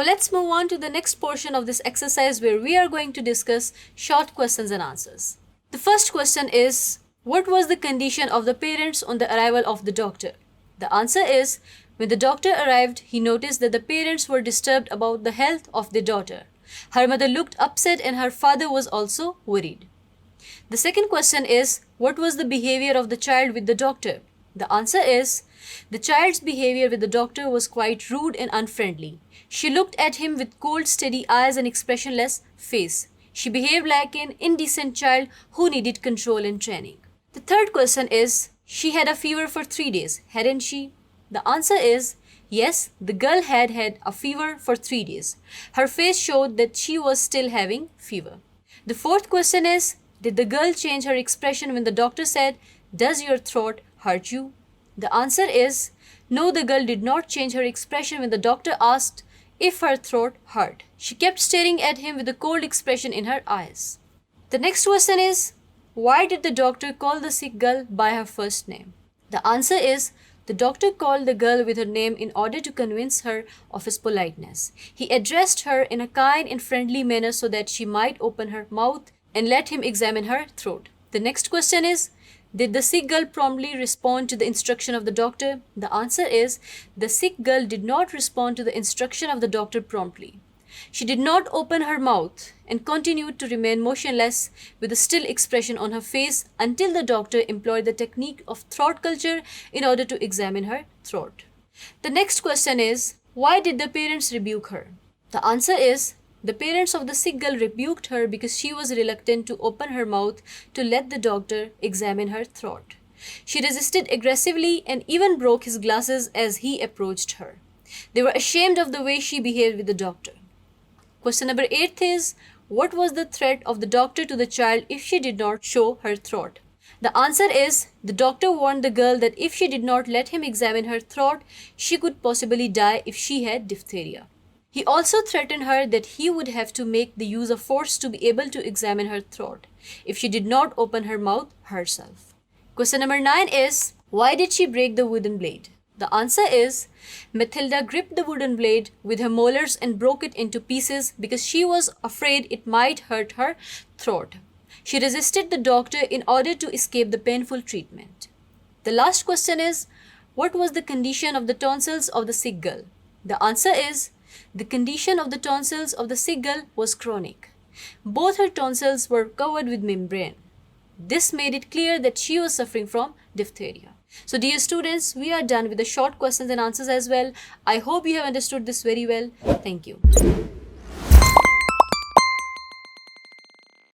Now let's move on to the next portion of this exercise where we are going to discuss short questions and answers. The first question is, what was the condition of the parents on the arrival of the doctor? The answer is, when the doctor arrived, he noticed that the parents were disturbed about the health of their daughter. Her mother looked upset and her father was also worried. The second question is, what was the behavior of the child with the doctor? The answer is, the child's behavior with the doctor was quite rude and unfriendly. She looked at him with cold, steady eyes and expressionless face. She behaved like an indecent child who needed control and training. The third question is, she had a fever for 3 days, hadn't she? The answer is, yes, the girl had a fever for 3 days. Her face showed that she was still having fever. The fourth question is, did the girl change her expression when the doctor said, "Does your throat hurt you?" The answer is, no, the girl did not change her expression when the doctor asked if her throat hurt. She kept staring at him with a cold expression in her eyes. The next question is, why did the doctor call the sick girl by her first name? The answer is, the doctor called the girl with her name in order to convince her of his politeness. He addressed her in a kind and friendly manner so that she might open her mouth and let him examine her throat. The next question is, did the sick girl promptly respond to the instruction of the doctor? The answer is, the sick girl did not respond to the instruction of the doctor promptly. She did not open her mouth and continued to remain motionless with a still expression on her face until the doctor employed the technique of throat culture in order to examine her throat. The next question is, why did the parents rebuke her? The answer is, the parents of the sick girl rebuked her because she was reluctant to open her mouth to let the doctor examine her throat. She resisted aggressively and even broke his glasses as he approached her. They were ashamed of the way she behaved with the doctor. Question number 8 is, what was the threat of the doctor to the child if she did not show her throat? The answer is, the doctor warned the girl that if she did not let him examine her throat, she could possibly die if she had diphtheria. He also threatened her that he would have to make the use of force to be able to examine her throat if she did not open her mouth herself. Question number 9 is, why did she break the wooden blade? The answer is, Mathilda gripped the wooden blade with her molars and broke it into pieces because she was afraid it might hurt her throat. She resisted the doctor in order to escape the painful treatment. The last question is, what was the condition of the tonsils of the sick girl? The answer is, the condition of the tonsils of the sick girl was chronic. Both her tonsils were covered with membrane. This made it clear that she was suffering from diphtheria. So dear students, we are done with the short questions and answers as well. I hope you have understood this very well. Thank you.